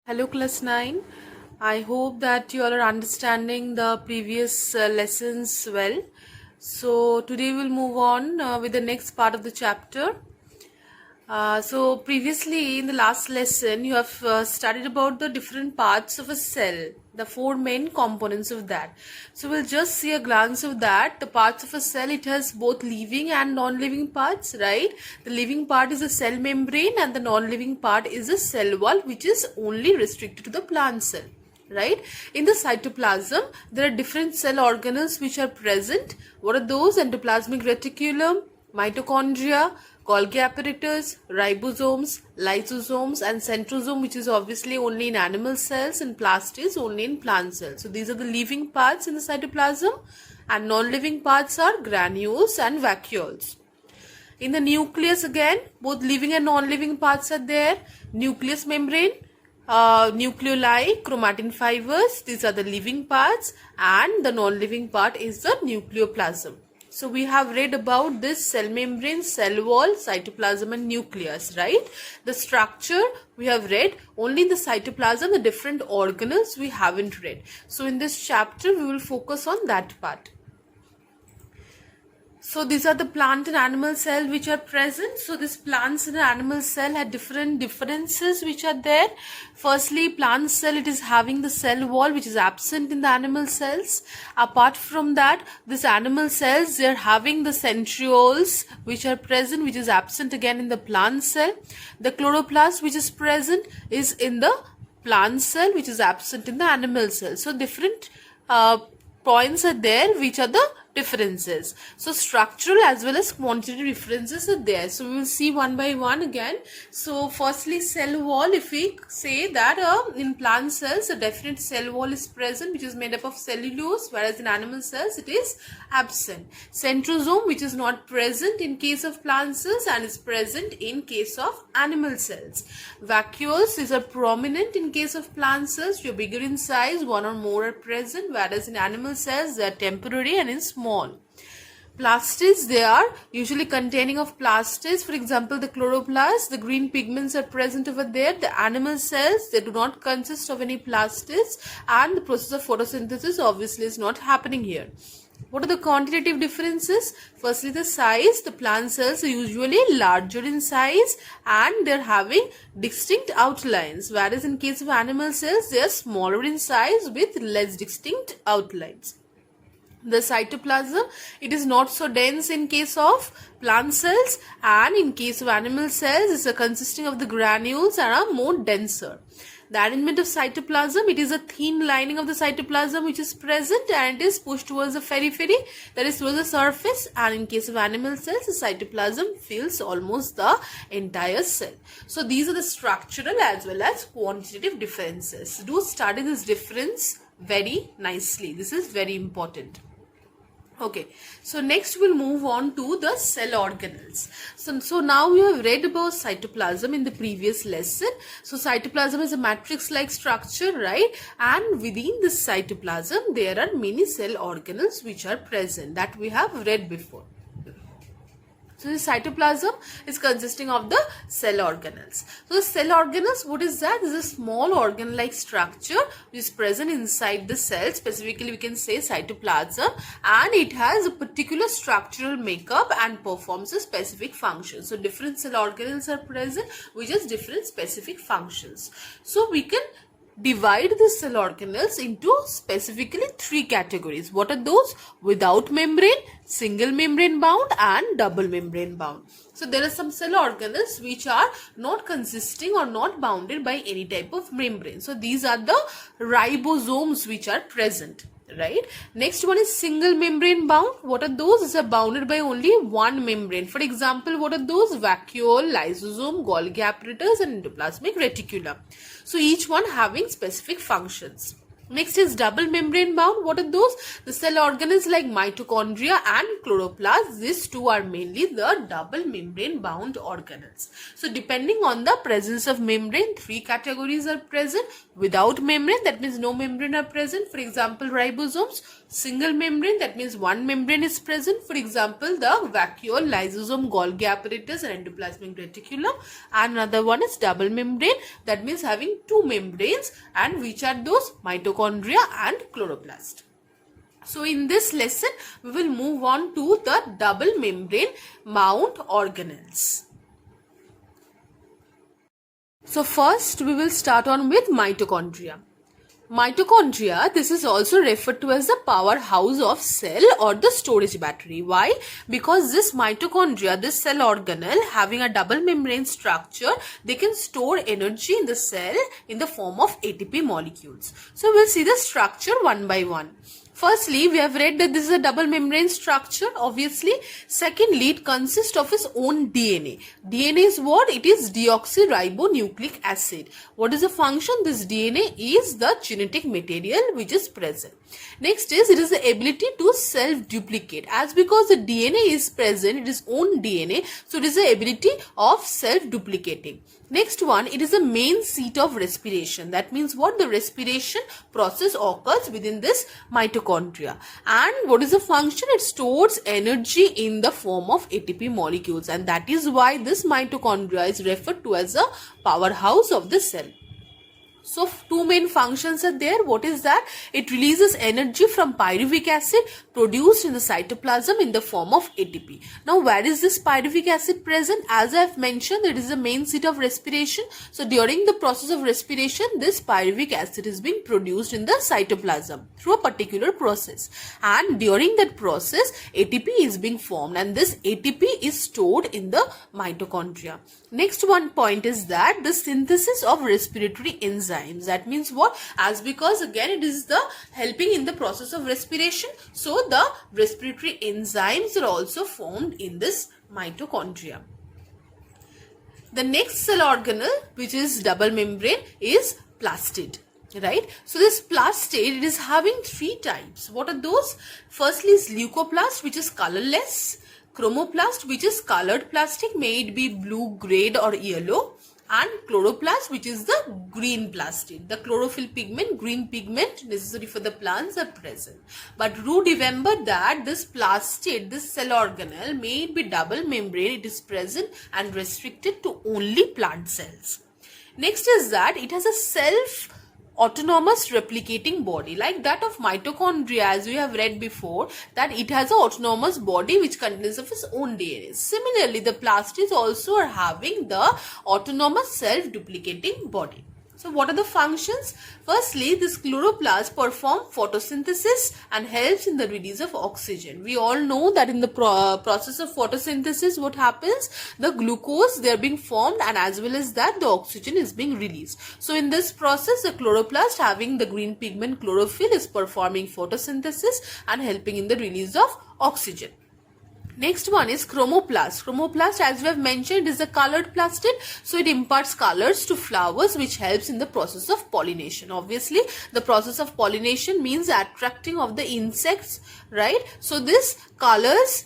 Hello, class 9. I hope that you all are understanding the previous lessons well. So, today we'll move on with the next part of the chapter. So, previously in the last lesson, you have studied about the different parts of a cell, the four main components of that. So, we'll just see a glance of that. The parts of a cell, it has both living and non-living parts, right? The living part is a cell membrane and the non-living part is a cell wall, which is only restricted to the plant cell. Right? In the cytoplasm, there are different cell organelles which are present. What are those? Endoplasmic reticulum, mitochondria, Golgi apparatus, ribosomes, lysosomes, and centrosome, which is obviously only in animal cells, and plastid only in plant cells. So these are the living parts in the cytoplasm, and non-living parts are granules and vacuoles. In the nucleus again, both living and non-living parts are there. Nucleus membrane, nucleoli, chromatin fibers, these are the living parts, and the non-living part is the nucleoplasm. So we have read about this cell membrane, cell wall, cytoplasm and nucleus, right? The structure we have read, only in the cytoplasm, the different organelles we haven't read. So in this chapter, we will focus on that part. So these are the plant and animal cell which are present. So this plants and animal cell had different differences which are there. Firstly, plant cell, it is having the cell wall which is absent in the animal cells. Apart from that, this animal cells, they are having the centrioles which are present, which is absent again in the plant cell. The chloroplast which is present is in the plant cell which is absent in the animal cell. So different points are there which are the differences. So structural as well as quantitative differences are there. So we will see one by one again. So firstly, cell wall, if we say that in plant cells a definite cell wall is present which is made up of cellulose, whereas in animal cells it is absent. Centrosome, which is not present in case of plant cells and is present in case of animal cells. Vacuoles is a prominent in case of plant cells, which are bigger in size, one or more are present, whereas in animal cells they are temporary and in small. Plastids, they are usually containing of plastids. For example, the chloroplast, the green pigments are present over there. The animal cells, they do not consist of any plastids, and the process of photosynthesis obviously is not happening here. What are the quantitative differences? Firstly, the size. The plant cells are usually larger in size and they are having distinct outlines, whereas in case of animal cells, they are smaller in size with less distinct outlines. The cytoplasm, it is not so dense in case of plant cells, and in case of animal cells, it is consisting of the granules and are more denser. The arrangement of cytoplasm, it is a thin lining of the cytoplasm which is present and it is pushed towards the periphery, that is towards the surface, and in case of animal cells, the cytoplasm fills almost the entire cell. So these are the structural as well as quantitative differences. Do study this difference very nicely. This is very important. Okay, so next we'll move on to the cell organelles. So now we have read about cytoplasm in the previous lesson. So cytoplasm is a matrix-like structure, right? And within this cytoplasm, there are many cell organelles which are present that we have read before. So the cytoplasm is consisting of the cell organelles. So the cell organelles, what is that? This is a small organ-like structure which is present inside the cell. Specifically, we can say cytoplasm, and it has a particular structural makeup and performs a specific function. So different cell organelles are present which has different specific functions. So we can divide the cell organelles into specifically three categories. What are those? Without membrane, single membrane bound, and double membrane bound. So there are some cell organelles which are not consisting or not bounded by any type of membrane. So these are the ribosomes which are present. Right. Next one is single membrane bound. What are those? These are bounded by only one membrane. For example, what are those? Vacuole, lysosome, Golgi apparatus, and endoplasmic reticulum. So each one having specific functions. Next is double membrane bound. What are those? The cell organelles like mitochondria and chloroplasts. These two are mainly the double membrane bound organelles. So depending on the presence of membrane, three categories are present. Without membrane, that means no membrane are present. For example, ribosomes. Single membrane, that means one membrane is present. For example, the vacuole, lysosome, Golgi apparatus and endoplasmic reticulum. And another one is double membrane, that means having two membranes, and which are those? Mitochondria and chloroplast. So in this lesson, we will move on to the double membrane bound organelles. So first we will start on with mitochondria. Mitochondria, this is also referred to as the powerhouse of cell or the storage battery. Why? Because this mitochondria, this cell organelle having a double membrane structure, they can store energy in the cell in the form of ATP molecules. So we'll see the structure one by one. Firstly, we have read that this is a double membrane structure, obviously. Secondly, it consists of its own DNA. DNA is what? It is deoxyribonucleic acid. What is the function? This DNA is the genetic material which is present. Next is, it is the ability to self-duplicate. As because the DNA is present, it is own DNA, so it is the ability of self-duplicating. Next one, it is the main seat of respiration. That means what? The respiration process occurs within this mitochondria. And what is the function? It stores energy in the form of ATP molecules, and that is why this mitochondria is referred to as a powerhouse of the cell. So two main functions are there. What is that? It releases energy from pyruvic acid produced in the cytoplasm in the form of ATP. Now where is this pyruvic acid present? As I have mentioned, it is the main seat of respiration. So during the process of respiration, this pyruvic acid is being produced in the cytoplasm through a particular process. And during that process, ATP is being formed, and this ATP is stored in the mitochondria. Next one point is that the synthesis of respiratory enzymes. That means what? As because again it is the helping in the process of respiration, so the respiratory enzymes are also formed in this mitochondria. The next cell organelle, which is double membrane, is plastid. Right? So this plastid, it is having three types. What are those? Firstly is leucoplast, which is colorless. Chromoplast, which is colored plastic, may it be blue, grey or yellow, and chloroplast, which is the green plastid. The chlorophyll pigment, green pigment necessary for the plants are present. But do remember that this plastid, this cell organelle, may it be double membrane, it is present and restricted to only plant cells. Next is that it has a self-autonomous replicating body like that of mitochondria, as we have read before, that it has an autonomous body which contains of its own DNA. Similarly, the plastids also are having the autonomous self-duplicating body. So what are the functions? Firstly, this chloroplast perform photosynthesis and helps in the release of oxygen. We all know that in the process of photosynthesis, what happens? The glucose, they are being formed, and as well as that, the oxygen is being released. So in this process, the chloroplast having the green pigment chlorophyll is performing photosynthesis and helping in the release of oxygen. Next one is chromoplast. Chromoplast, as we have mentioned, is a colored plastid. So it imparts colors to flowers, which helps in the process of pollination. Obviously, the process of pollination means attracting of the insects, right? So this colors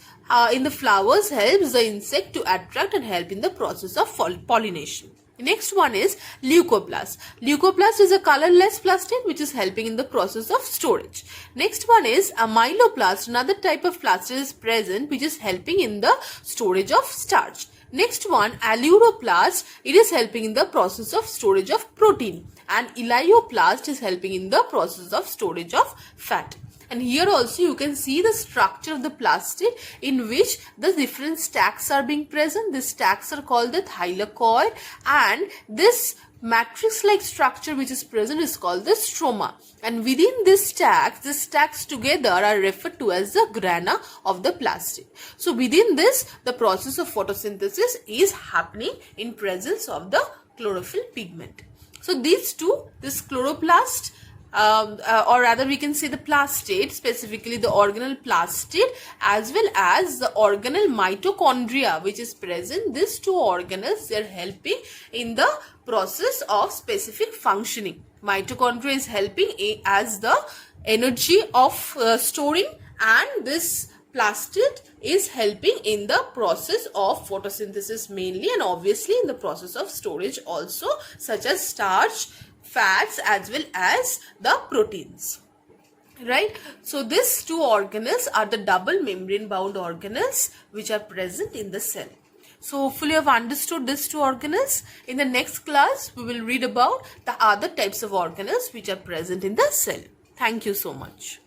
in the flowers helps the insect to attract and help in the process of pollination. Next one is leucoplast. Leucoplast is a colorless plastid which is helping in the process of storage. Next one is amyloplast. Another type of plastid is present which is helping in the storage of starch. Next one, aleuroplast. It is helping in the process of storage of protein. And elaioplast is helping in the process of storage of fat. And here also you can see the structure of the plastid in which the different stacks are being present. These stacks are called the thylakoid, and this matrix-like structure which is present is called the stroma. And within this stacks, the stacks together are referred to as the grana of the plastid. So within this, the process of photosynthesis is happening in presence of the chlorophyll pigment. So these two, this chloroplast or rather we can say the plastid, specifically the organelle plastid, as well as the organelle mitochondria which is present. These two organelles, they are helping in the process of specific functioning. Mitochondria is helping as the energy of storing, and this plastid is helping in the process of photosynthesis mainly, and obviously in the process of storage also, such as starch, fats, as well as the proteins. Right? So these two organelles are the double membrane bound organelles which are present in the cell. So hopefully you have understood these two organelles. In the next class, we will read about the other types of organelles which are present in the cell. Thank you so much.